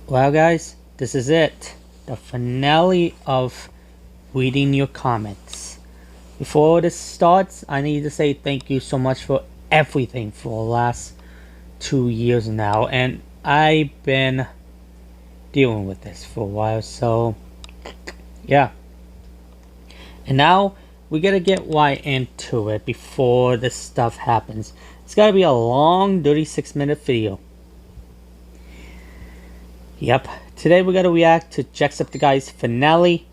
Well, guys, this is it. The finale of reading your comments. Before this starts, I need to say thank you so much for everything for the last 2 years now. And I've been dealing with this for a while, so yeah. And now we gotta get right into it before this stuff happens. It's gotta be a long 36-minute video. Yep, today we're gonna react to Jacksepticeye's finale,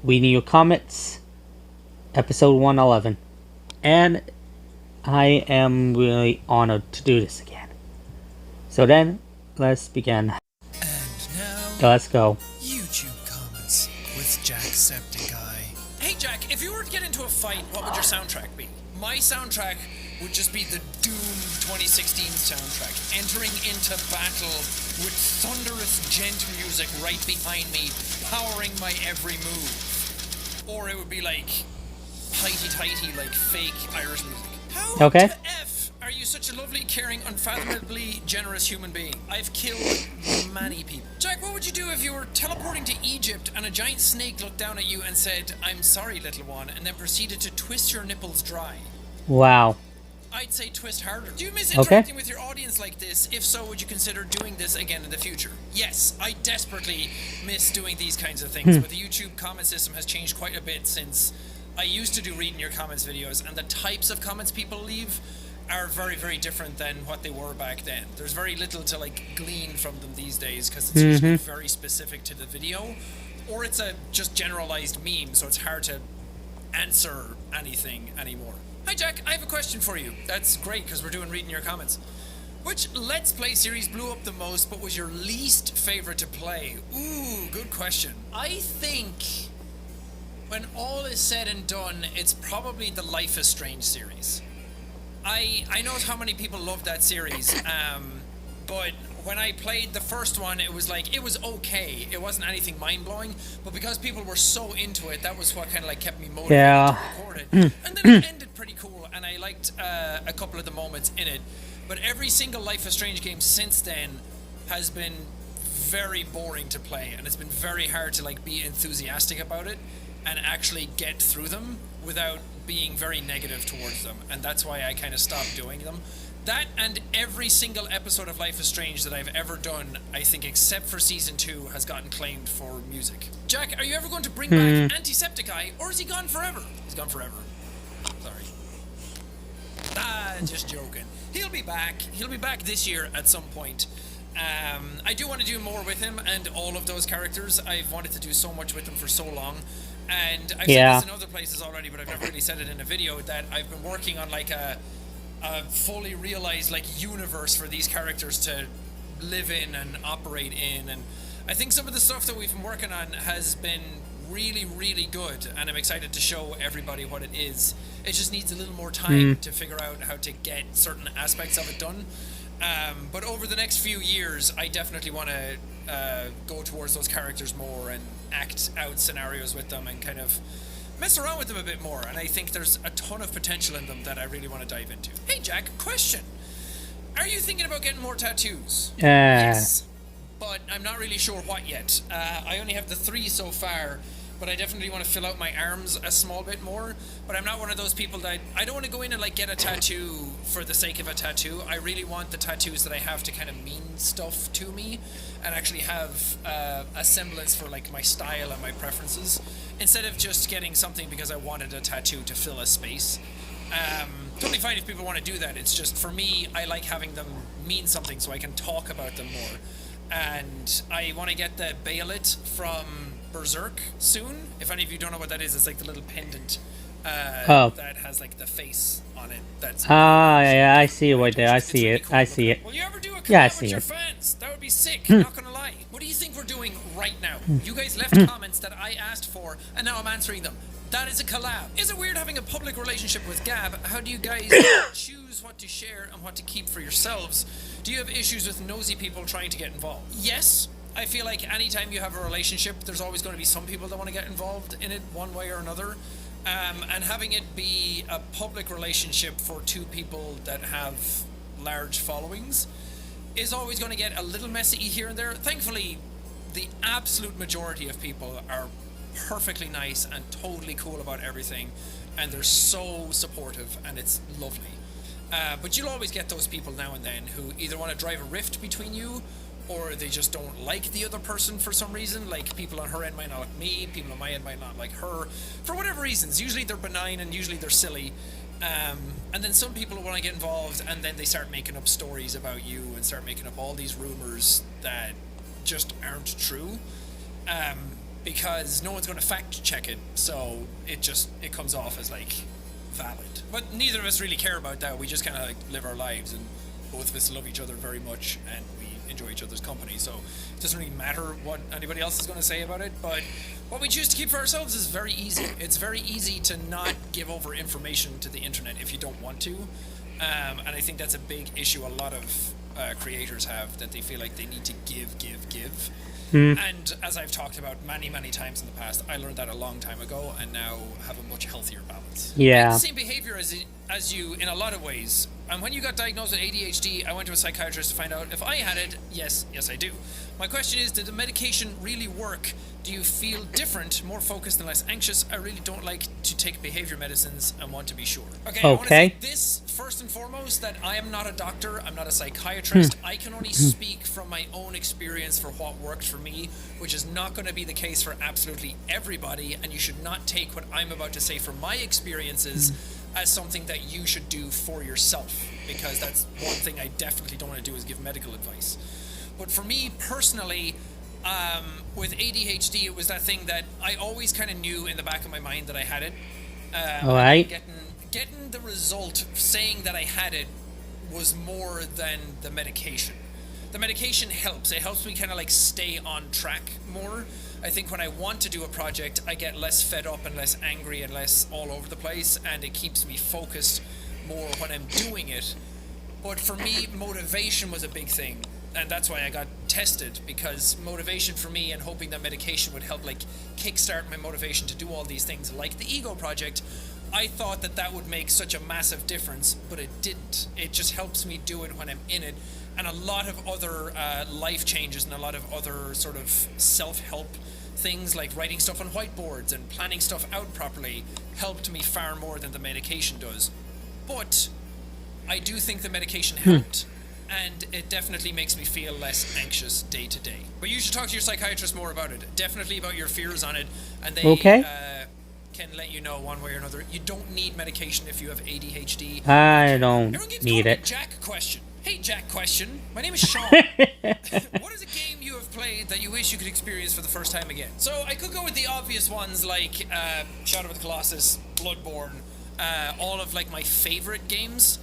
reading your comments, episode 111. And I am really honored to do this again. So then, let's begin. And now, Let's go. YouTube comments with Jacksepticeye. Hey Jack, if you were to get into a fight, what would your soundtrack be? My soundtrack would just be the Doom 2016 soundtrack, entering into battle with thunderous gent music right behind me, powering my every move. Or it would be like highty-tighty, like fake Irish music. How Okay. the F are you such a lovely, caring, unfathomably generous human being? I've killed many people. Jack, what would you do if you were teleporting to Egypt and a giant snake looked down at you and said, "I'm sorry, little one," and then proceeded to twist your nipples dry? Wow. I'd say twist harder. Do you miss interacting with your audience like this? If so, would you consider doing this again in the future? Yes, I desperately miss doing these kinds of things, but the YouTube comment system has changed quite a bit since I used to do reading your comments videos, and the types of comments people leave are very, very different than what they were back then. There's very little to glean from them these days because it's usually very specific to the video, or it's a just generalized meme, so it's hard to answer anything anymore. Hi Jack, I have a question for you. That's great because we're doing reading your comments. Which Let's Play series blew up the most but was your least favorite to play? Ooh, good question. I think when all is said and done, it's probably the Life is Strange series. I know how many people love that series, but when I played the first one, it was okay. It wasn't anything mind-blowing, but because people were so into it, that was what kind of kept me motivated to record it. And then it ended pretty cool, and I liked a couple of the moments in it. But every single Life is Strange game since then has been very boring to play, and it's been very hard to be enthusiastic about it and actually get through them without being very negative towards them, and that's why I kind of stopped doing them. That and every single episode of Life is Strange that I've ever done, I think except for Season 2, has gotten claimed for music. Jack, are you ever going to bring back Antisepticeye, or is he gone forever? He's gone forever. Sorry. Just joking. He'll be back. He'll be back this year at some point. I do want to do more with him and all of those characters. I've wanted to do so much with them for so long. And I've said this in other places already, but I've never really said it in a video, that I've been working on a fully realized universe for these characters to live in and operate in. And I think some of the stuff that we've been working on has been really, really good, and I'm excited to show everybody what it is. It just needs a little more time to figure out how to get certain aspects of it done. But over the next few years, I definitely want to go towards those characters more and act out scenarios with them and kind of mess around with them a bit more. And I think there's a ton of potential in them that I really want to dive into. Hey Jack, question. Are you thinking about getting more tattoos? Yes, but I'm not really sure what yet. I only have the 3 so far, but I definitely want to fill out my arms a small bit more. But I'm not one of those people that I don't want to go in and get a tattoo for the sake of a tattoo. I really want the tattoos that I have to kind of mean stuff to me and actually have a semblance for my style and my preferences, instead of just getting something because I wanted a tattoo to fill a space. Totally fine if people want to do that. It's just, for me, I like having them mean something so I can talk about them more. And I want to get the Bayolet from Berserk soon. If any of you don't know what that is, it's the little pendant that has the face on it. That's yeah, I see it right there. I see it. I see it. Will you ever do a collab with your fans? That would be sick. Not gonna lie. What do you think we're doing right now? You guys left comments that I asked for, and now I'm answering them. That is a collab. Is it weird having a public relationship with Gab? How do you guys choose what to share and what to keep for yourselves? Do you have issues with nosy people trying to get involved? Yes. I feel like anytime you have a relationship, there's always going to be some people that want to get involved in it one way or another. And having it be a public relationship for 2 people that have large followings is always going to get a little messy here and there. Thankfully, the absolute majority of people are perfectly nice and totally cool about everything, and they're so supportive, and it's lovely. But you'll always get those people now and then who either want to drive a rift between you, or they just don't like the other person for some reason. Like, people on her end might not like me, people on my end might not like her, for whatever reasons. Usually they're benign and usually they're silly. And then some people want to get involved, and then they start making up stories about you and start making up all these rumors that just aren't true, because no one's going to fact check it, so it comes off as like valid. But neither of us really care about that. We just kind of like live our lives, and both of us love each other very much, and we enjoy each other's company, so it doesn't really matter what anybody else is going to say about it. But what we choose to keep for ourselves is very easy. It's very easy to not give over information to the internet if you don't want to, and I think that's a big issue a lot of creators have, that they feel like they need to give. And as I've talked about many times in the past, I learned that a long time ago, and now have a much healthier balance. Yeah. The same behavior as you in a lot of ways. And when you got diagnosed with ADHD, I went to a psychiatrist to find out if I had it. Yes, I do. My question is, did the medication really work? Do you feel different, more focused and less anxious? I really don't like to take behavior medicines and want to be sure. Okay. I want to say this first and foremost, that I am not a doctor. I'm not a psychiatrist. I can only speak from my own experience for what worked for me, which is not going to be the case for absolutely everybody. And you should not take what I'm about to say from my experiences as something that you should do for yourself, because that's one thing I definitely don't want to do, is give medical advice. But for me personally, with ADHD, it was that thing that I always kind of knew in the back of my mind that I had it. All right. Getting the result, saying that I had it, was more than the medication. The medication helps. It helps me kind of like stay on track more. I think when I want to do a project, I get less fed up and less angry and less all over the place, and it keeps me focused more when I'm doing it. But for me, motivation was a big thing, and that's why I got tested, because motivation for me, and hoping that medication would help like kickstart my motivation to do all these things like the Ego project, I thought that would make such a massive difference, but it didn't. It just helps me do it when I'm in it. And a lot of other life changes and a lot of other sort of self-help things, like writing stuff on whiteboards and planning stuff out properly, helped me far more than the medication does. But I do think the medication helped, and it definitely makes me feel less anxious day to day. But you should talk to your psychiatrist more about it, definitely about your fears on it, and they can let you know one way or another. You don't need medication if you have ADHD. I don't need it. Jack question. Hey, Jack question. My name is Sean. What is a game you have played that you wish you could experience for the first time again? So I could go with the obvious ones like Shadow of the Colossus, Bloodborne, all of like my favorite games,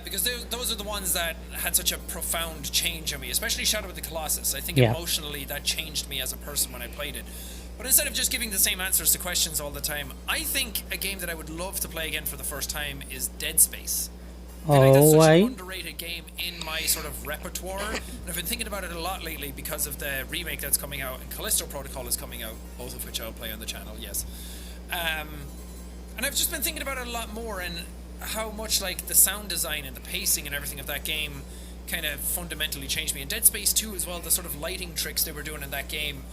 because those are the ones that had such a profound change on me, especially Shadow of the Colossus. I think emotionally that changed me as a person when I played it. But instead of just giving the same answers to questions all the time, I think a game that I would love to play again for the first time is Dead Space. I feel like that's such an underrated game in my sort of repertoire, and I've been thinking about it a lot lately because of the remake that's coming out, and Callisto Protocol is coming out, both of which I'll play on the channel, yes. And I've just been thinking about it a lot more, and how much like the sound design and the pacing and everything of that game kind of fundamentally changed me. And Dead Space 2 as well, the sort of lighting tricks they were doing in that game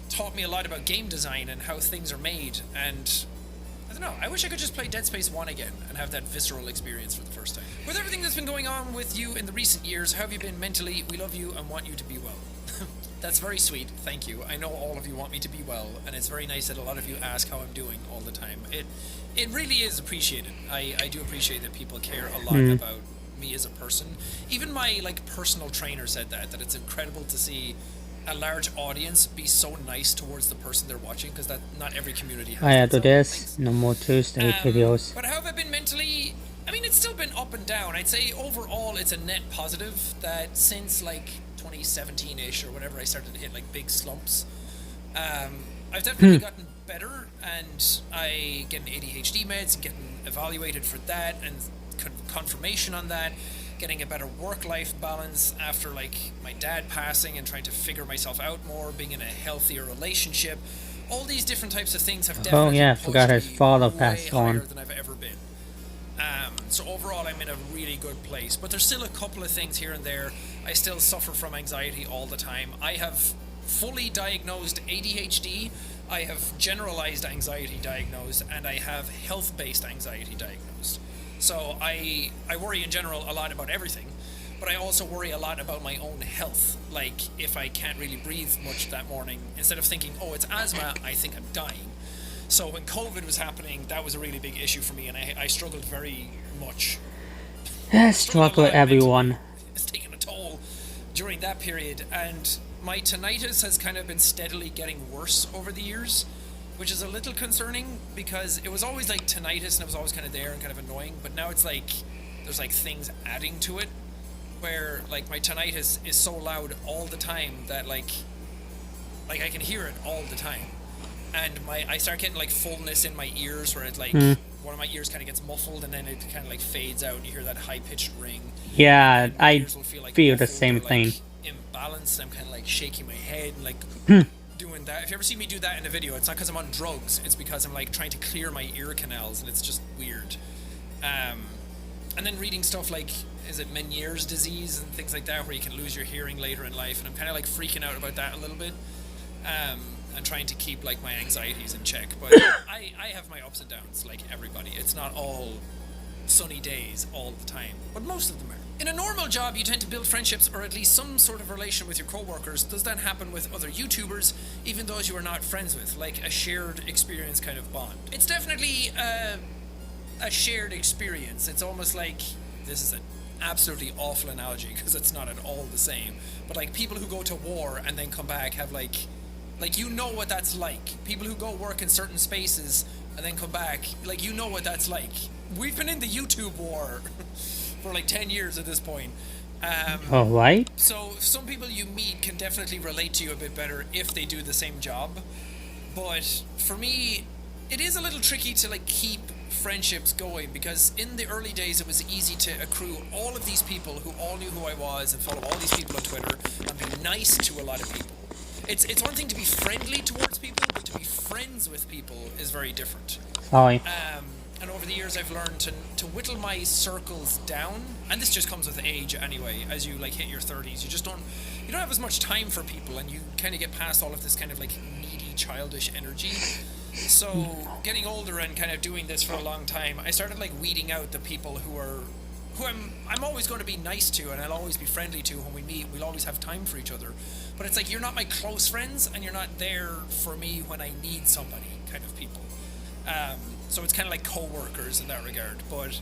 taught me a lot about game design and how things are made, and I don't know, I wish I could just play Dead Space 1 again and have that visceral experience for the first time. With everything that's been going on with you in the recent years, how have you been mentally? We love you and want you to be well. That's very sweet, thank you. I know all of you want me to be well, and it's very nice that a lot of you ask how I'm doing all the time. It really is appreciated. I do appreciate that people care a lot about me as a person. Even my like personal trainer said that it's incredible to see a large audience be so nice towards the person they're watching, because that not every community has. I had to this. No more Tuesday videos. But how have I been mentally? I mean, it's still been up and down. I'd say overall it's a net positive that since like 2017-ish or whatever I started to hit like big slumps, I've definitely gotten better, and I get ADHD meds and getting evaluated for that and confirmation on that, getting a better work-life balance after like my dad passing and trying to figure myself out more, being in a healthier relationship. All these different types of things have definitely I forgot his father passed on. Than I've ever been. So overall, I'm in a really good place. But there's still a couple of things here and there. I still suffer from anxiety all the time. I have fully diagnosed ADHD, I have generalized anxiety diagnosed, and I have health-based anxiety diagnosed. So I worry in general a lot about everything, but I also worry a lot about my own health. Like, if I can't really breathe much that morning, instead of thinking, oh, it's asthma, I think I'm dying. So when COVID was happening, that was a really big issue for me, and I struggled very much. Struggle with everyone. It's taken a toll during that period, and my tinnitus has kind of been steadily getting worse over the years, which is a little concerning, because it was always like tinnitus and it was always kind of there and kind of annoying, but now it's like there's like things adding to it, where like my tinnitus is so loud all the time that like I can hear it all the time, and I start getting like fullness in my ears, where it's like one of my ears kind of gets muffled and then it kind of like fades out and you hear that high-pitched ring. Yeah, I like feel the same thing. Imbalanced. I'm kind of like shaking my head and like doing that. If you ever see me do that in a video, it's not because I'm on drugs, it's because I'm like trying to clear my ear canals, and it's just weird. And then reading stuff like, is it Meniere's disease and things like that, where you can lose your hearing later in life, and I'm kind of like freaking out about that a little bit, and trying to keep like my anxieties in check. But I have my ups and downs like everybody. It's not all sunny days all the time, but most of them are. In a normal job, you tend to build friendships or at least some sort of relation with your co-workers. Does that happen with other YouTubers, even those you are not friends with, like a shared experience kind of bond? It's definitely a shared experience. It's almost like, this is an absolutely awful analogy because it's not at all the same, but like people who go to war and then come back have like you know what that's like. People who go work in certain spaces and then come back, like, you know what that's like. We've been in the YouTube war for like 10 years at this point. Alright. So some people you meet can definitely relate to you a bit better if they do the same job. But for me, it is a little tricky to like keep friendships going, because in the early days it was easy to accrue all of these people who all knew who I was and follow all these people on Twitter and be nice to a lot of people. It's one thing to be friendly towards people, but to be friends with people is very different. Sorry. And over the years I've learned to whittle my circles down, and this just comes with age anyway. As you like hit your 30s, you don't have as much time for people, and you kind of get past all of this kind of like needy childish energy. So getting older and kind of doing this for a long time, I started like weeding out the people who I'm always going to be nice to, and I'll always be friendly to when we meet. We'll always have time for each other, but it's like you're not my close friends and you're not there for me when I need somebody kind of people. So it's kind of like co-workers in that regard. But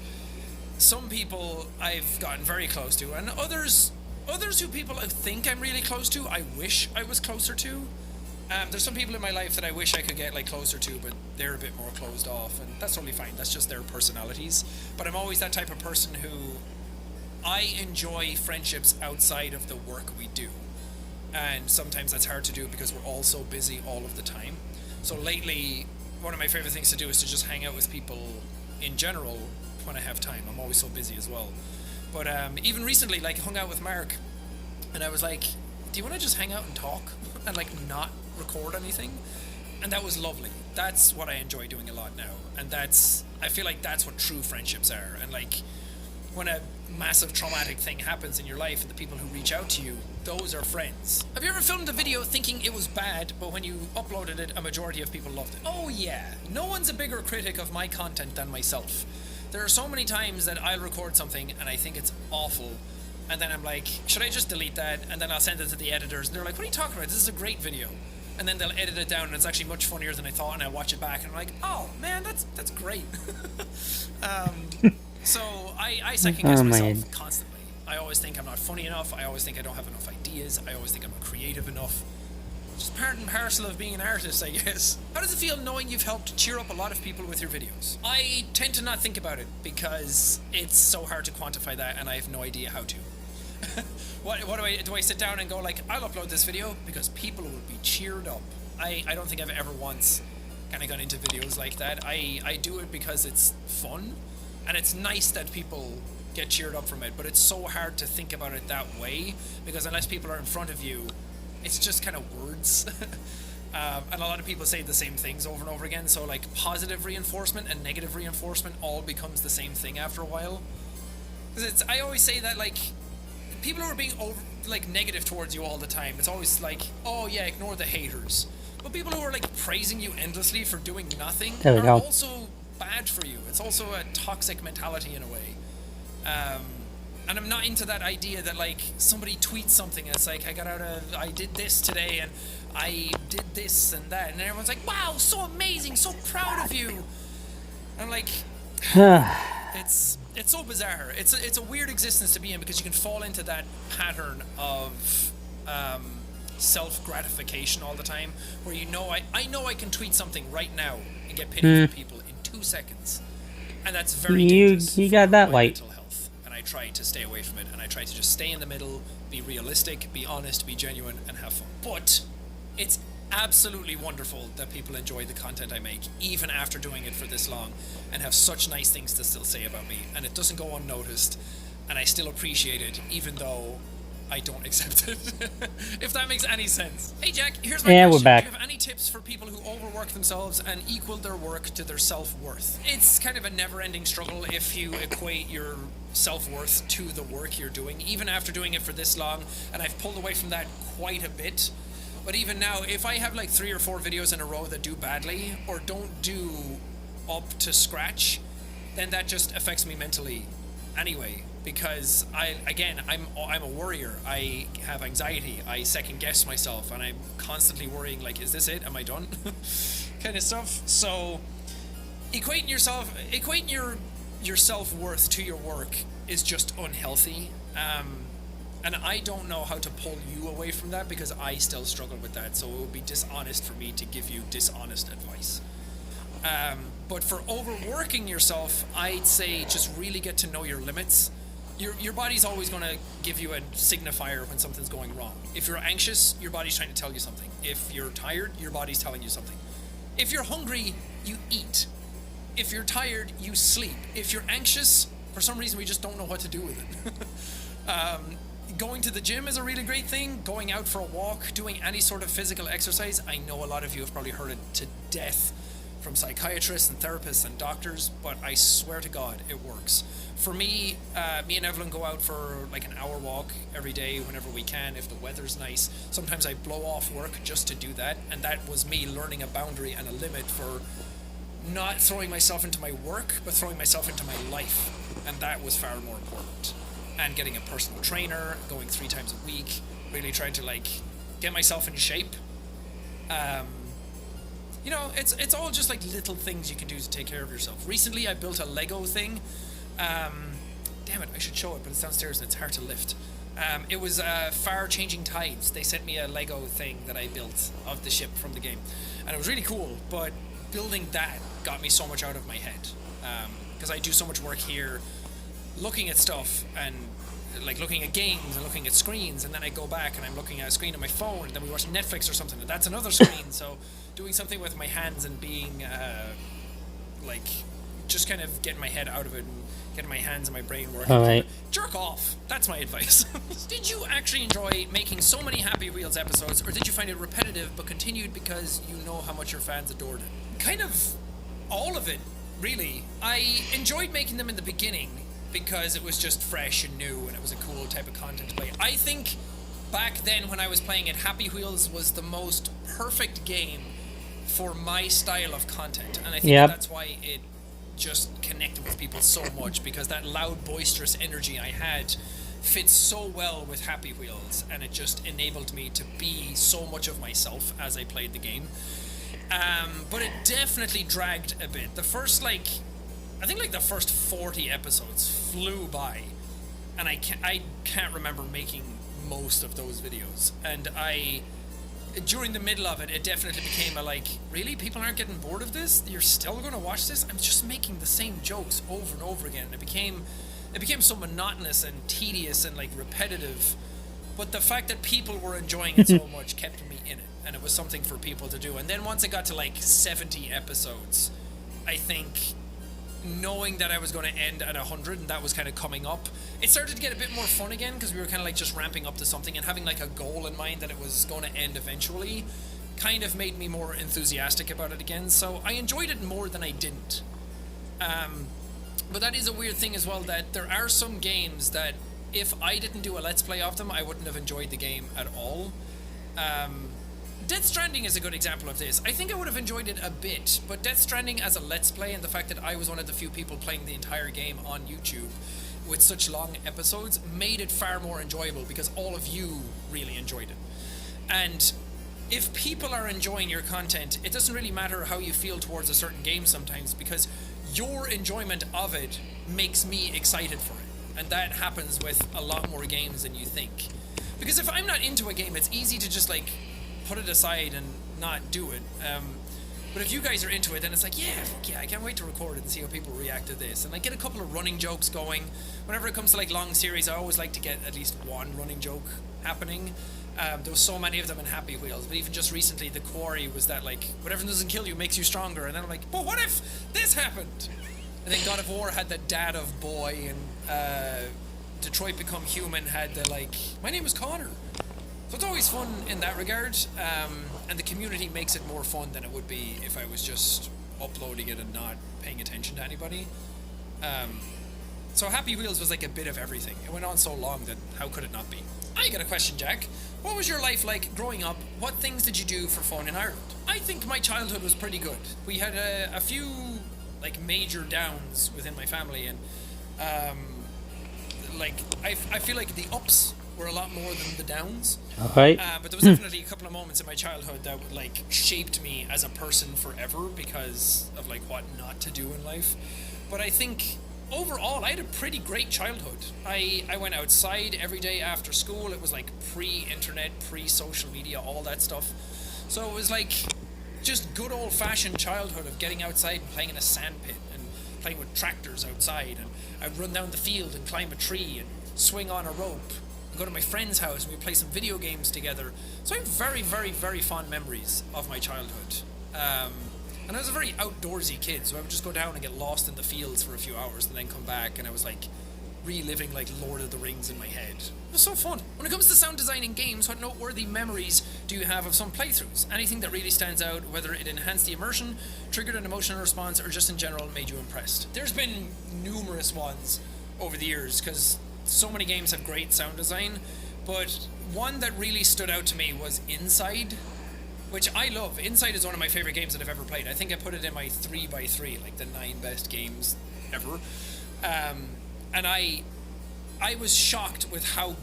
some people I've gotten very close to, and others who people I think I'm really close to, I wish I was closer to. There's some people in my life that I wish I could get like closer to, but they're a bit more closed off, and that's totally fine. That's just their personalities. But I'm always that type of person who I enjoy friendships outside of the work we do. And sometimes that's hard to do because we're all so busy all of the time. So lately, one of my favorite things to do is to just hang out with people in general when I have time. I'm always so busy as well. But even recently, like, hung out with Mark, and I was like, do you want to just hang out and talk and like not record anything? And that was lovely. That's what I enjoy doing a lot now. And I feel like that's what true friendships are. And like, when a massive traumatic thing happens in your life and the people who reach out to you, those are friends. Have you ever filmed a video thinking it was bad, but when you uploaded it, a majority of people loved it? Oh yeah, no one's a bigger critic of my content than myself. There are so many times that I'll record something and I think it's awful, and then I'm like, should I just delete that? And then I'll send it to the editors, and they're like, what are you talking about? This is a great video. And then they'll edit it down, and it's actually much funnier than I thought, and I watch it back, and I'm like, oh man, that's great. So I second guess myself constantly. I always think I'm not funny enough. I always think I don't have enough ideas. I always think I'm not creative enough. Just part and parcel of being an artist, I guess. How does it feel knowing you've helped cheer up a lot of people with your videos? I tend to not think about it because it's so hard to quantify that, and I have no idea how to. What do I sit down and go like, I'll upload this video because people will be cheered up? I don't think I've ever once kind of gone into videos like that. I do it because it's fun, and it's nice that people get cheered up from it, but it's so hard to think about it that way, because unless people are in front of you, it's just kind of words. And a lot of people say the same things over and over again. So like positive reinforcement and negative reinforcement all becomes the same thing after a while. Because I always say that like people who are being negative towards you all the time, it's always like, oh yeah, ignore the haters. But people who are like praising you endlessly for doing nothing are also bad for you. It's also a toxic mentality in a way. And I'm not into that idea that like somebody tweets something and it's like, I did this today and I did this and that, and everyone's like, wow, so amazing, so proud of you. And I'm like, it's so bizarre. It's a weird existence to be in, because you can fall into that pattern of self-gratification all the time, where I know I can tweet something right now and get pity from people in 2 seconds, and that's very dangerous. You got that right. Mental health, and I try to stay away from it, and I try to just stay in the middle, be realistic, be honest, be genuine, and have fun. But it's absolutely wonderful that people enjoy the content I make, even after doing it for this long, and have such nice things to still say about me, and it doesn't go unnoticed, and I still appreciate it, even though I don't accept it. If that makes any sense. Hey Jack, here's my question. We're back. Do you have any tips for people who overwork themselves and equal their work to their self-worth? It's kind of a never-ending struggle if you equate your self-worth to the work you're doing, even after doing it for this long, and I've pulled away from that quite a bit. But even now, if I have like 3 or 4 videos in a row that do badly or don't do up to scratch, then that just affects me mentally anyway. Because I'm a worrier. I have anxiety. I second guess myself, and I'm constantly worrying like, is this it? Am I done? kind of stuff. So equating your self-worth to your work is just unhealthy. And I don't know how to pull you away from that, because I still struggle with that. So it would be dishonest for me to give you dishonest advice. But for overworking yourself, I'd say just really get to know your limits. Your body's always going to give you a signifier when something's going wrong. If you're anxious, your body's trying to tell you something. If you're tired, your body's telling you something. If you're hungry, you eat. If you're tired, you sleep. If you're anxious, for some reason we just don't know what to do with it. Going to the gym is a really great thing. Going out for a walk, doing any sort of physical exercise. I know a lot of you have probably heard it to death from psychiatrists and therapists and doctors, but I swear to God, it works. For me, me and Evelyn go out for like an hour walk every day whenever we can, if the weather's nice. Sometimes I blow off work just to do that, and that was me learning a boundary and a limit for not throwing myself into my work, but throwing myself into my life, and that was far more important. And getting a personal trainer, going 3 times a week, really trying to like get myself in shape. You know, it's all just like little things you can do to take care of yourself. Recently, I built a Lego thing. Damn it, I should show it, but it's downstairs and it's hard to lift. It was Far Changing Tides. They sent me a Lego thing that I built of the ship from the game. And it was really cool, but building that got me so much out of my head. Because I do so much work here, looking at stuff and like looking at games and looking at screens, and then I go back and I'm looking at a screen on my phone, and then we watch Netflix or something, and that's another screen. So doing something with my hands and being like just kind of getting my head out of it and getting my hands and my brain working. All right. Jerk off. That's my advice. Did you actually enjoy making so many Happy Wheels episodes, or did you find it repetitive but continued because you know how much your fans adored it? Kind of all of it, really. I enjoyed making them in the beginning because it was just fresh and new and it was a cool type of content to play. I think back then when I was playing it, Happy Wheels was the most perfect game for my style of content, and I think that's why it just connected with people so much, because that loud, boisterous energy I had fits so well with Happy Wheels, and it just enabled me to be so much of myself as I played the game. But it definitely dragged a bit. The first I think the first 40 episodes flew by, and I can't remember making most of those videos. And during the middle of it, it definitely became really? People aren't getting bored of this? You're still going to watch this? I'm just making the same jokes over and over again. It became so monotonous and tedious and repetitive. But the fact that people were enjoying it so much kept me in it, and it was something for people to do. And then once it got to 70 episodes, I think, knowing that I was going to end at 100 and that was kind of coming up, it started to get a bit more fun again, because we were kind of just ramping up to something and having a goal in mind that it was going to end eventually. kind of made me more enthusiastic about it again. So I enjoyed it more than I didn't. But that is a weird thing as well, that there are some games that if I didn't do a Let's Play of them, I wouldn't have enjoyed the game at all. Death Stranding is a good example of this. I think I would have enjoyed it a bit, but Death Stranding as a Let's Play, and the fact that I was one of the few people playing the entire game on YouTube with such long episodes, made it far more enjoyable because all of you really enjoyed it. And if people are enjoying your content, it doesn't really matter how you feel towards a certain game sometimes, because your enjoyment of it makes me excited for it. And that happens with a lot more games than you think. Because if I'm not into a game, it's easy to just like put it aside and not do it. But if you guys are into it, then it's like, yeah, fuck yeah, I can't wait to record it and see how people react to this. And I get a couple of running jokes going. Whenever it comes to like long series, I always like to get at least one running joke happening. There was so many of them in Happy Wheels, but even just recently, the Quarry was that like, whatever doesn't kill you makes you stronger. And then I'm like, but what if this happened? And then God of War had the Dad of Boy, and Detroit Become Human had the like, my name is Connor. So it's always fun in that regard, and the community makes it more fun than it would be if I was just uploading it and not paying attention to anybody. So Happy Wheels was like a bit of everything. It went on so long that how could it not be? I got a question, Jack. What was your life like growing up? What things did you do for fun in Ireland? I think my childhood was pretty good. We had a few like major downs within my family, and like I feel like the ups were a lot more than the downs. Okay. But there was definitely a couple of moments in my childhood that like shaped me as a person forever because of like what not to do in life. But I think overall I had a pretty great childhood. I went outside every day after school. It was like pre-internet, pre-social media, all that stuff. So it was like just good old-fashioned childhood of getting outside and playing in a sandpit and playing with tractors outside. And I'd run down the field and climb a tree and swing on a rope. Go to my friend's house and we play some video games together. So I have very, very, very fond memories of my childhood. And I was a very outdoorsy kid, so I would just go down and get lost in the fields for a few hours and then come back, and I was like reliving like Lord of the Rings in my head. It was so fun. When it comes to sound design in games, what noteworthy memories do you have of some playthroughs? Anything that really stands out, whether it enhanced the immersion, triggered an emotional response, or just in general made you impressed? There's been numerous ones over the years, because so many games have great sound design, but one that really stood out to me was Inside, which I love. Inside is one of my favorite games that I've ever played. I think I put it in my 3x3, like the 9 best games ever. And I was shocked with how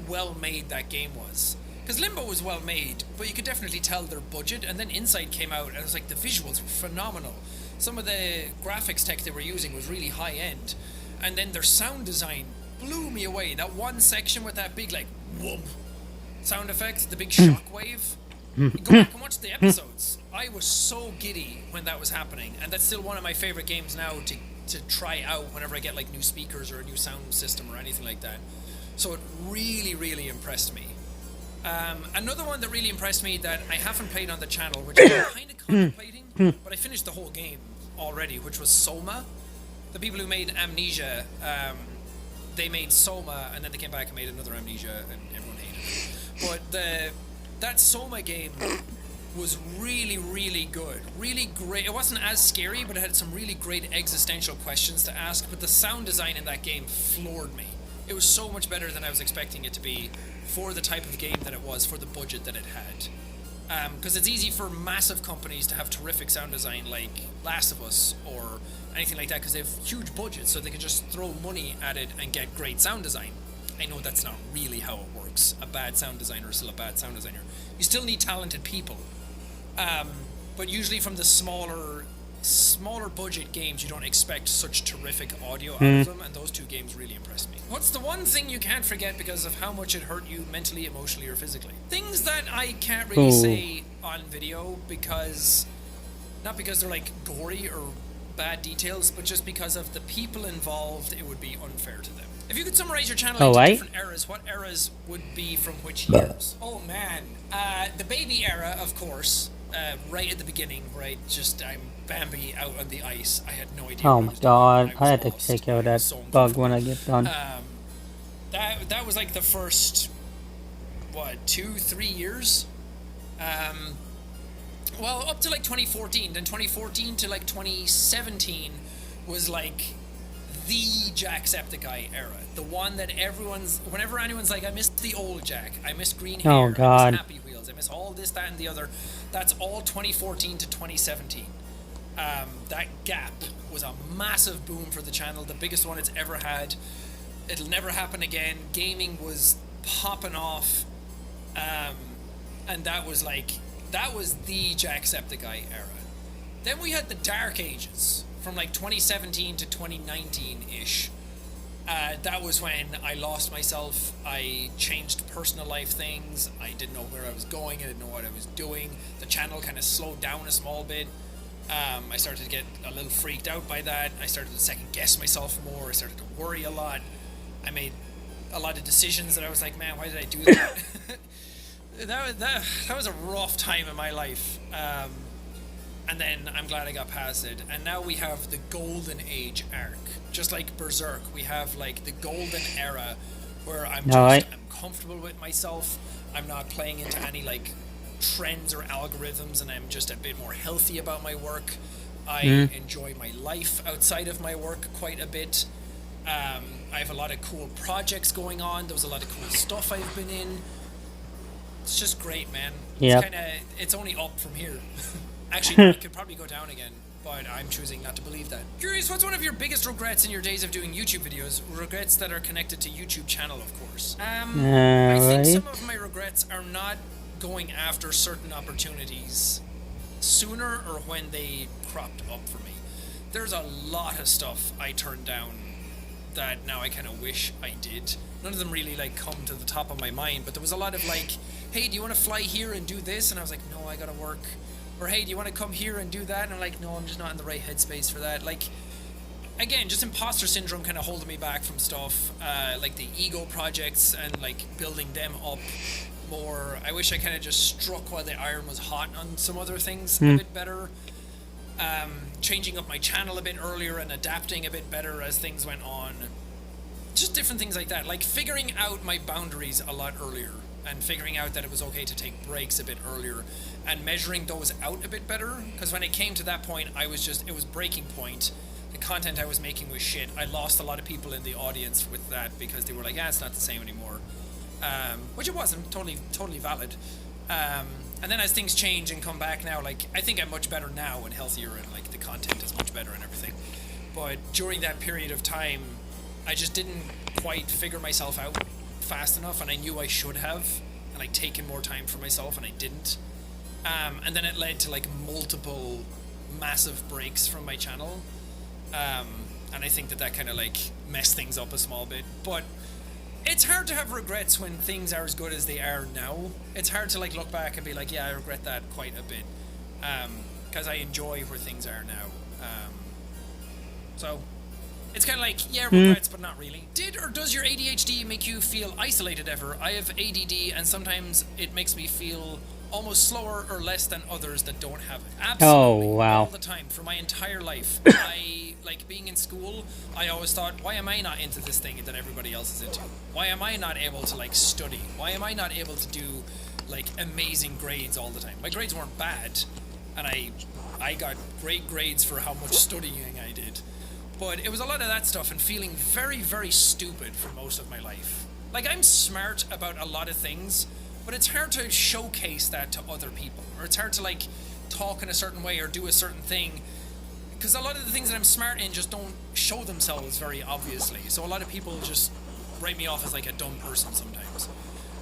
well made that game was. Because Limbo was well made, but you could definitely tell their budget. And then Inside came out, and it was like the visuals were phenomenal. Some of the graphics tech they were using was really high end. And then their sound design blew me away. That one section with that big like whoop sound effect, the big shock wave. Go back and watch the episodes. I was so giddy when that was happening, and that's still one of my favorite games now to try out whenever I get like new speakers or a new sound system or anything like that. So it really, really impressed me. Another one that really impressed me that I haven't played on the channel, which I'm kind of contemplating, but I finished the whole game already, which was Soma. The people who made Amnesia, they made Soma, and then they came back and made another Amnesia, and everyone hated it. But that Soma game was really, really good. Really great. It wasn't as scary, but it had some really great existential questions to ask. But the sound design in that game floored me. It was so much better than I was expecting it to be for the type of game that it was, for the budget that it had. Because it's easy for massive companies to have terrific sound design like Last of Us or anything like that, because they have huge budgets, so they can just throw money at it and get great sound design. I know that's not really how it works. A bad sound designer is still a bad sound designer. You still need talented people. But usually from the smaller budget games, you don't expect such terrific audio out of them, and those two games really impressed me. What's the one thing you can't forget because of how much it hurt you mentally, emotionally, or physically? Things that I can't really say on video because, not because they're like gory or bad details, but just because of the people involved, it would be unfair to them. If you could summarize your channel into different eras, what eras would be from which years? Oh man, the baby era, of course, right at the beginning, right? Just I'm Bambi out on the ice. I had no idea. Oh my god, I had to take care of that bug when I get done. That was like the first, 2-3 years. Well, up to like 2014. Then 2014 to like 2017 was like the Jacksepticeye era. The one that whenever anyone's like, I miss the old Jack, I miss green hair, Oh God. I miss Happy Wheels, I miss all this, that, and the other. That's all 2014 to 2017. That gap was a massive boom for the channel, the biggest one it's ever had. It'll never happen again. Gaming was popping off, and that was the Jacksepticeye era. Then we had the Dark Ages from like 2017 to 2019-ish. That was when I lost myself. I changed personal life things. I didn't know where I was going. I didn't know what I was doing. The channel kind of slowed down a small bit. I started to get a little freaked out by that. I started to second guess myself more. I started to worry a lot. I made a lot of decisions that I was like, man, why did I do that? that was a rough time in my life. And then I'm glad I got past it. And now we have the Golden Age arc. Just like Berserk, we have like the Golden Era where I'm comfortable with myself. I'm not playing into any like trends or algorithms, and I'm just a bit more healthy about my work. I enjoy my life outside of my work quite a bit. I have a lot of cool projects going on. There was a lot of cool stuff I've been in. It's just great, man. Yeah. It's only up from here. Actually, no, it could probably go down again, but I'm choosing not to believe that. Curious, what's one of your biggest regrets in your days of doing YouTube videos? Regrets that are connected to YouTube channel, of course. I think some of my regrets are not going after certain opportunities sooner or when they cropped up for me. There's a lot of stuff I turned down that now I kind of wish I did. None of them really like come to the top of my mind, but there was a lot of like, hey, do you want to fly here and do this? And I was like, no, I gotta work. Or hey, do you want to come here and do that? And I'm like, no, I'm just not in the right headspace for that. Like, again, just imposter syndrome kind of holding me back from stuff, like the ego projects and like building them up more. I wish I kind of just struck while the iron was hot on some other things a bit better. Changing up my channel a bit earlier and adapting a bit better as things went on. Just different things like that. Like figuring out my boundaries a lot earlier and figuring out that it was okay to take breaks a bit earlier and measuring those out a bit better. Because when it came to that point, it was breaking point. The content I was making was shit. I lost a lot of people in the audience with that because they were like, it's not the same anymore. Which it wasn't, totally valid. And then as things change and come back now, like, I think I'm much better now and healthier and like the content is much better and everything. But during that period of time, I just didn't quite figure myself out fast enough, and I knew I should have, and I'd taken more time for myself and I didn't. And then it led to like multiple massive breaks from my channel. And I think that kind of like messed things up a small bit. But it's hard to have regrets when things are as good as they are now. It's hard to like look back and be like, yeah, I regret that quite a bit. Because I enjoy where things are now. So it's kind of like, yeah, regrets, but not really. Did or does your ADHD make you feel isolated ever? I have ADD, and sometimes it makes me feel almost slower or less than others that don't have it. Absolutely. Oh, wow. All the time, for my entire life. I, like, being in school, I always thought, why am I not into this thing that everybody else is into? Why am I not able to, like, study? Why am I not able to do, like, amazing grades all the time? My grades weren't bad, and I got great grades for how much studying I did. But it was a lot of that stuff and feeling very, very stupid for most of my life. Like, I'm smart about a lot of things, but it's hard to showcase that to other people. Or it's hard to, like, talk in a certain way or do a certain thing. Because a lot of the things that I'm smart in just don't show themselves very obviously. So a lot of people just write me off as, like, a dumb person sometimes.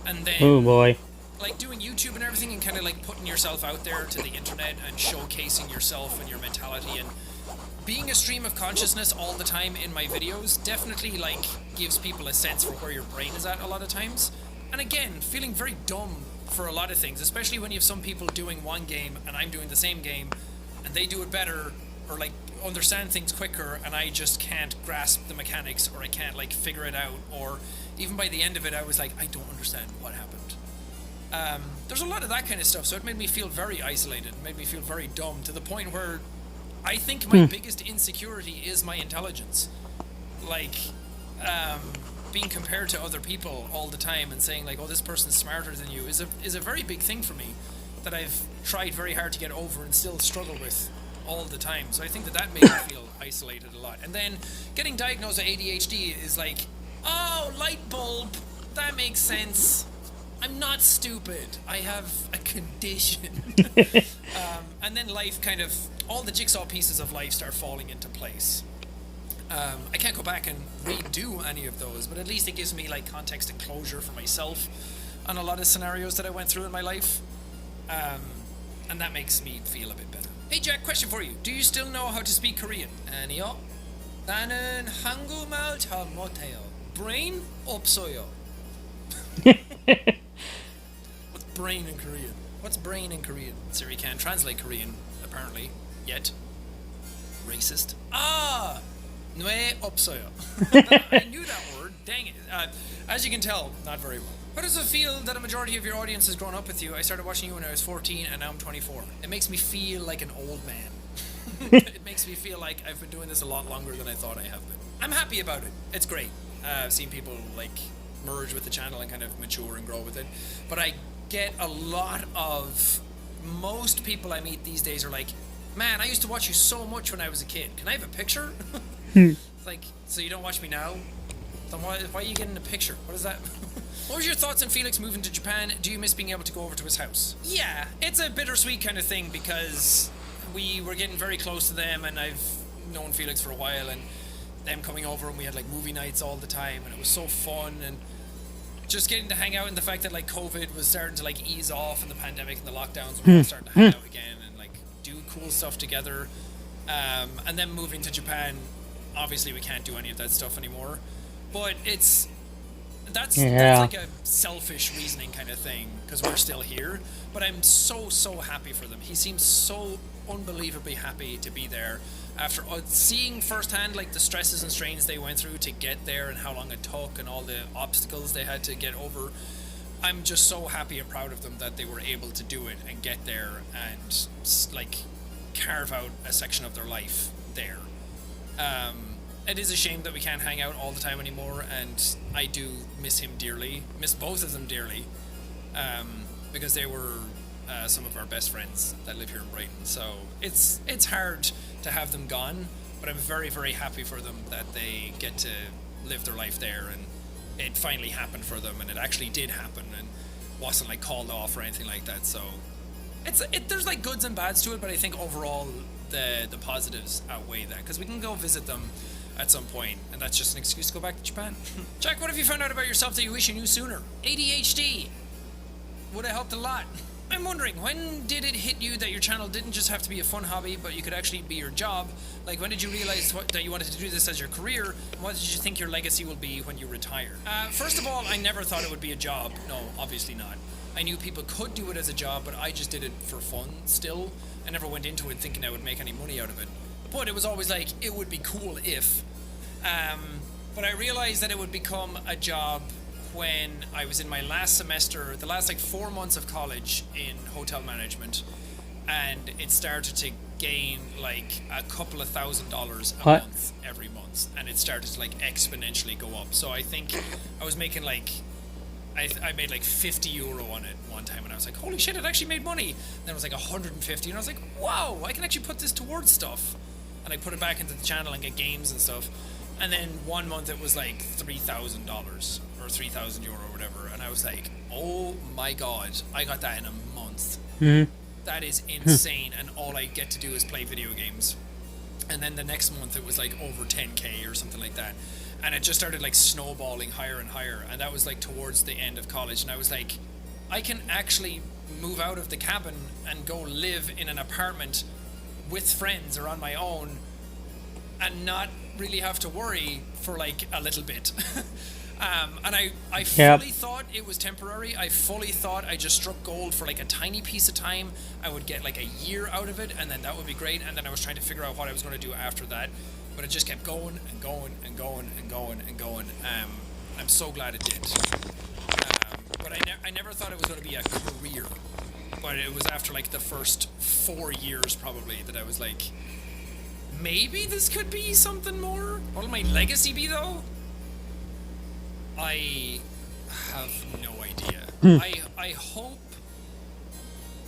And then... Oh, boy. Like, doing YouTube and everything and kind of, like, putting yourself out there to the internet and showcasing yourself and your mentality and... being a stream of consciousness all the time in my videos definitely, like, gives people a sense for where your brain is at a lot of times. And again, feeling very dumb for a lot of things, especially when you have some people doing one game and I'm doing the same game and they do it better or, like, understand things quicker and I just can't grasp the mechanics or I can't, like, figure it out. Or even by the end of it, I was like, I don't understand what happened. There's a lot of that kind of stuff, so it made me feel very isolated, made me feel very dumb to the point where I think my biggest insecurity is my intelligence. Like, being compared to other people all the time and saying, like, oh, this person's smarter than you is a very big thing for me. that I've tried very hard to get over and still struggle with all the time. So I think that made me feel isolated a lot. And then getting diagnosed with ADHD is like, oh, light bulb, that makes sense. I'm not stupid. I have a condition. And then life kind of, all the jigsaw pieces of life start falling into place. I can't go back and redo any of those, but at least it gives me like context and closure for myself on a lot of scenarios that I went through in my life. And that makes me feel a bit better. Hey Jack, question for you. Do you still know how to speak Korean? 아니요. 나는 한국말 잘 못해요. Brain 없어요. What's brain in Korean? What's brain in Korean? Siri can't translate Korean, apparently, yet. Racist. Ah! 뇌 없어요. I knew that word. Dang it. As you can tell, not very well. How does it feel that a majority of your audience has grown up with you? I started watching you when I was 14 and now I'm 24. It makes me feel like an old man. It makes me feel like I've been doing this a lot longer than I thought I have been. I'm happy about it. It's great. I've seen people like merge with the channel and kind of mature and grow with it. But I get a lot of, most people I meet these days are like, man, I used to watch you so much when I was a kid. Can I have a picture? It's like, so you don't watch me now? Then why are you getting a picture? What is that? What was your thoughts on Felix moving to Japan? Do you miss being able to go over to his house? Yeah, it's a bittersweet kind of thing because we were getting very close to them and I've known Felix for a while and them coming over and we had like movie nights all the time and it was so fun and just getting to hang out and the fact that like COVID was starting to like ease off and the pandemic and the lockdowns we were starting to hang out again and like do cool stuff together. And then moving to Japan, obviously we can't do any of that stuff anymore. But that's like a selfish reasoning kind of thing because we're still here. But I'm so happy for them. He seems so unbelievably happy to be there after seeing firsthand like the stresses and strains they went through to get there and how long it took and all the obstacles they had to get over. I'm just so happy and proud of them that they were able to do it and get there and like carve out a section of their life there. It is a shame that we can't hang out all the time anymore, and I do miss him dearly, miss both of them dearly, because they were some of our best friends that live here in Brighton. So it's hard to have them gone, but I'm very, very happy for them that they get to live their life there, and it finally happened for them, and it actually did happen, and wasn't like called off or anything like that. So there's like goods and bads to it, but I think overall the positives outweigh that because we can go visit them at some point, and that's just an excuse to go back to Japan. Jack, what have you found out about yourself that you wish you knew sooner? ADHD would have helped a lot. I'm wondering, when did it hit you that your channel didn't just have to be a fun hobby, but you could actually be your job? Like, when did you realize that you wanted to do this as your career? And what did you think your legacy will be when you retire? First of all, I never thought it would be a job. No, obviously not. I knew people could do it as a job, but I just did it for fun still. I never went into it thinking I would make any money out of it. But it was always like, it would be cool if. But I realized that it would become a job when I was in my last semester, the last like 4 months of college in hotel management, and it started to gain like a couple of $1,000s a month every month, and it started to like exponentially go up. So I think I was making like I made like €50 on it one time, and I was like, holy shit, it actually made money. And then it was like 150, and I was like, wow, I can actually put this towards stuff. And I put it back into the channel and get games and stuff. And then 1 month it was like $3,000 or €3,000 or whatever, and I was like, oh my god, I got that in a month. That is insane. And all I get to do is play video games. And then the next month it was like over 10k or something like that, and it just started like snowballing higher and higher, and that was like towards the end of college, and I was like, I can actually move out of the cabin and go live in an apartment with friends or on my own and not really have to worry for like a little bit. And I fully thought it was temporary. I fully thought I just struck gold for like a tiny piece of time. I would get like a year out of it, and then that would be great. And then I was trying to figure out what I was going to do after that, but it just kept going and going and going and going and going. I'm so glad it did. But I never thought it was going to be a career. But it was after like the first 4 years probably that I was like, maybe this could be something more. What will my legacy be though? I have no idea. I hope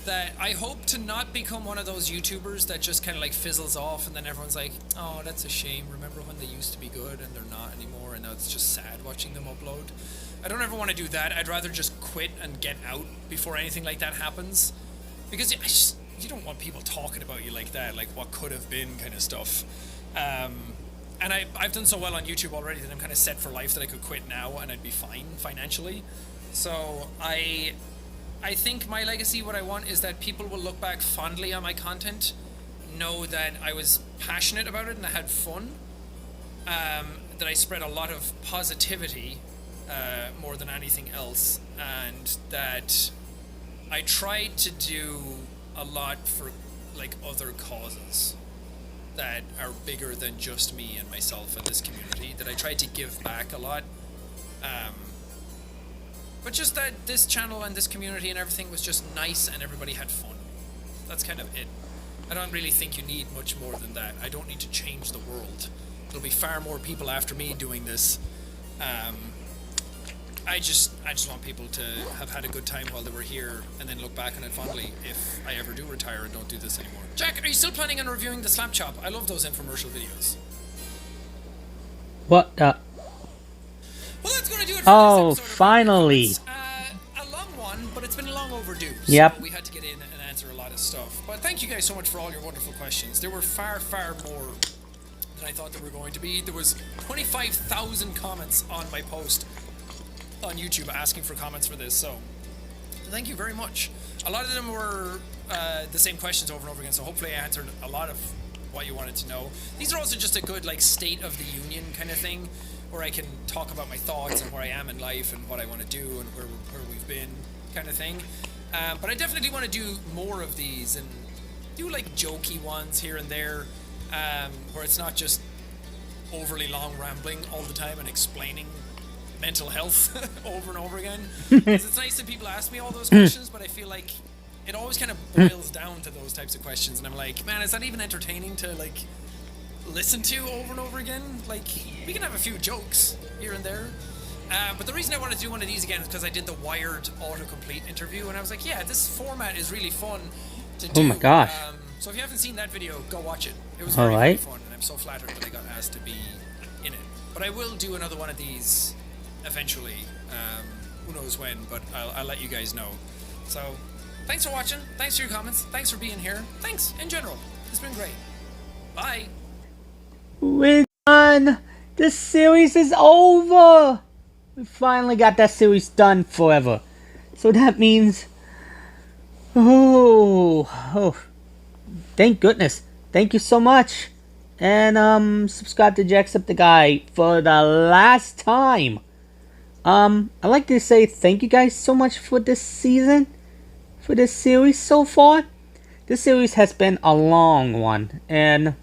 that I hope to not become one of those YouTubers that just kind of like fizzles off, and then everyone's like, oh, that's a shame. Remember when they used to be good and they're not anymore, and now it's just sad watching them upload. I don't ever want to do that. I'd rather just quit and get out before anything like that happens. Because you don't want people talking about you like that, like what could have been kind of stuff. And I've done so well on YouTube already that I'm kind of set for life that I could quit now and I'd be fine financially. So I think my legacy, what I want is that people will look back fondly on my content, know that I was passionate about it and I had fun, that I spread a lot of positivity more than anything else, and that I tried to do a lot for like other causes that are bigger than just me and myself and this community, that I tried to give back a lot. But just that this channel and this community and everything was just nice and everybody had fun. That's kind of it. I don't really think you need much more than that. I don't need to change the world. There'll be far more people after me doing this. I just want people to have had a good time while they were here and then look back on it fondly if I ever do retire and don't do this anymore. Jack, are you still planning on reviewing the Slap Chop? I love those infomercial videos. What the? Well, that's going to do it for this episode. Finally. A long one, but it's been long overdue. Yep. So we had to get in and answer a lot of stuff. But thank you guys so much for all your wonderful questions. There were far, far more than I thought there were going to be. There was 25,000 comments on my post on YouTube asking for comments for this, so thank you very much. A lot of them were the same questions over and over again, so hopefully I answered a lot of what you wanted to know. These are also just a good like state of the union kind of thing, where I can talk about my thoughts and where I am in life and what I want to do and where we've been kind of thing. But I definitely want to do more of these and do like jokey ones here and there, where it's not just overly long rambling all the time and explaining mental health over and over again. Because it's nice that people ask me all those questions, but I feel like it always kind of boils down to those types of questions, and I'm like, man, is that even entertaining to like listen to over and over again? Like, we can have a few jokes here and there, but the reason I wanted to do one of these again is because I did the Wired autocomplete interview, and I was like, yeah, this format is really fun to do. Oh my gosh. So if you haven't seen that video, go watch it. It was very, very fun, and I'm so flattered that I got asked to be in it. But I will do another one of these eventually. Who knows when, but I'll let you guys know. So thanks for watching, thanks for your comments, thanks for being here, thanks in general. It's been great. Bye. We're done. This series is over. We finally got that series done forever. So that means, oh, thank goodness. Thank you so much. And subscribe to Jacksepticeye for the last time. I'd like to say thank you guys so much for this season, for this series so far. This series has been a long one, and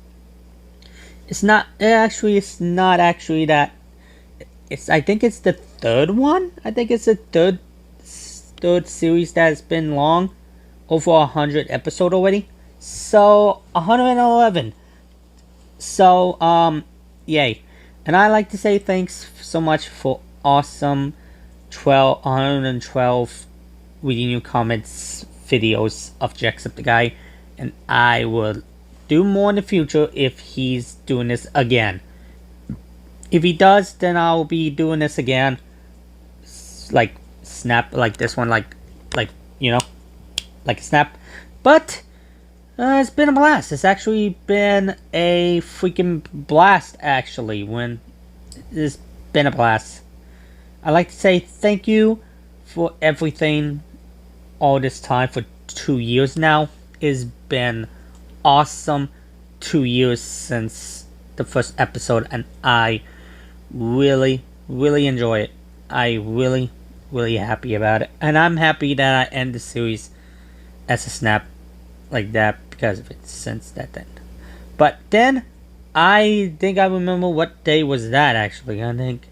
it's not actually that. I think it's the third one. I think it's the third series that has been long, over 100 episodes already. So 111. So yay! And I'd like to say thanks so much for awesome 112 reading your comments videos of Jacksepticeye, and I will do more in the future if he's doing this again. If he does, then I'll be doing this again, like snap, like this one, like you know, like a snap. But it's been a blast. It's actually been a freaking blast, actually. It's been a blast. I'd like to say thank you for everything all this time, for 2 years now. It's been awesome 2 years since the first episode, and I really enjoy it. I really happy about it, and I'm happy that I end the series as a snap like that because of it since that end. But then I think I remember what day was that actually. I think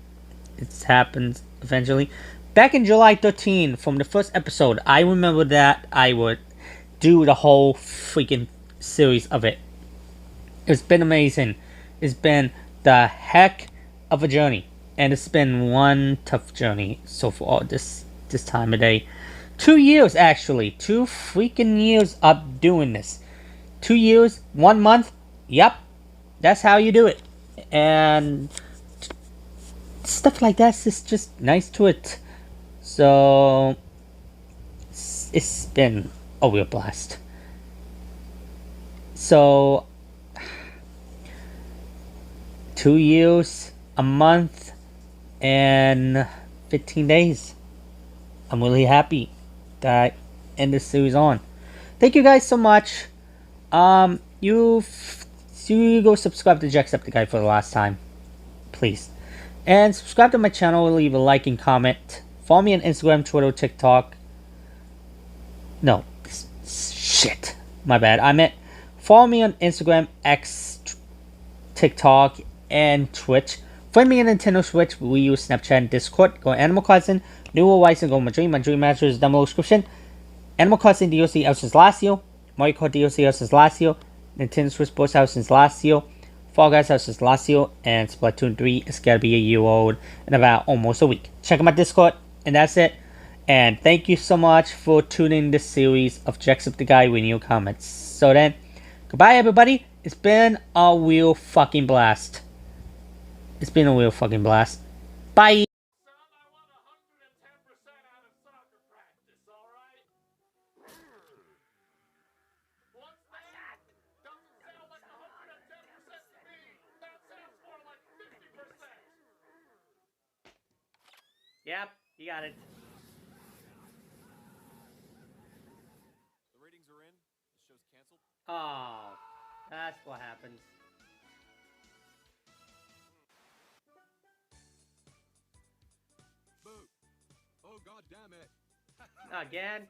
it happens eventually. Back in July 13, from the first episode, I remember that I would do the whole freaking series of it. It's been amazing. It's been the heck of a journey, and it's been one tough journey so far this time of day. 2 years actually. 2 freaking years of doing this. 2 years, 1 month. Yep, that's how you do it. And stuff like that is just nice to it. So it's been a real blast. So 2 years, a month, and 15 days. I'm really happy that I end this series on. Thank you guys so much. You go subscribe to Jacksepticeye for the last time, please, and subscribe to my channel. Leave a like and comment. Follow me on Instagram, Twitter, TikTok. No, shit, my bad. I meant follow me on Instagram, X, TikTok, and Twitch. Find me on Nintendo Switch, Wii U, Snapchat, and Discord. Go Animal Crossing, New World Rise, and go my Dream Master is down below description. Animal Crossing DLC out since last year. Mario Kart DLC out since last year. Nintendo Switch Sports out since last year. Fall Guys out since last year. And Splatoon 3 is gonna be a year old in about almost a week. Check out my Discord, and that's it. And thank you so much for tuning in this series of Jacksepticeye with your comments. So then, goodbye everybody. It's been a real fucking blast. It's been a real fucking blast. Bye! Yep, you got it. The ratings are in. The show's canceled. Oh, that's what happens. Boo! Oh, god damn it! Again?